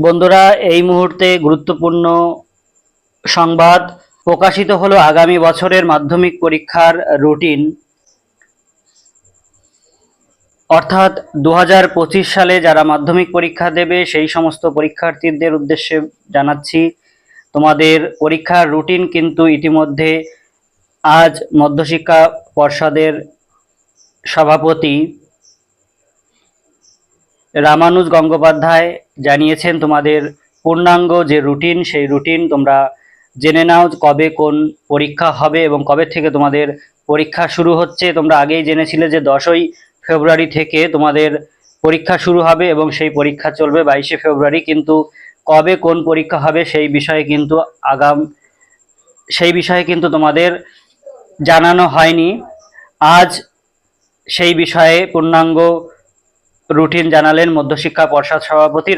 বন্ধুরা, এই মুহূর্তে গুরুত্বপূর্ণ সংবাদ প্রকাশিত হলো আগামী বছরের মাধ্যমিক পরীক্ষার রুটিন। অর্থাৎ 2025 সালে যারা মাধ্যমিক পরীক্ষা দেবে সেই সমস্ত পরীক্ষার্থীদের উদ্দেশ্যে জানাচ্ছি, তোমাদের পরীক্ষার রুটিন কিন্তু ইতিমধ্যে আজ মধ্যশিক্ষা পর্ষদের সভাপতি রামানুজ গঙ্গোপাধ্যায় জানিয়েছেন তোমাদের পূর্ণাঙ্গ যে রুটিন, সেই রুটিন তোমরা জেনে নাও কবে কোন পরীক্ষা হবে এবং কবে থেকে তোমাদের পরীক্ষা শুরু হচ্ছে। তোমরা আগেই জেনেছিলে যে 10ই ফেব্রুয়ারি থেকে তোমাদের পরীক্ষা শুরু হবে এবং সেই পরীক্ষা চলবে 22শে ফেব্রুয়ারি, কিন্তু কবে কোন পরীক্ষা হবে সেই বিষয়ে কিন্তু তোমাদের জানানো হয়নি। আজ সেই বিষয়ে পূর্ণাঙ্গ রুটিন জানালেন মধ্যশিক্ষা পর্ষদ সভাপতি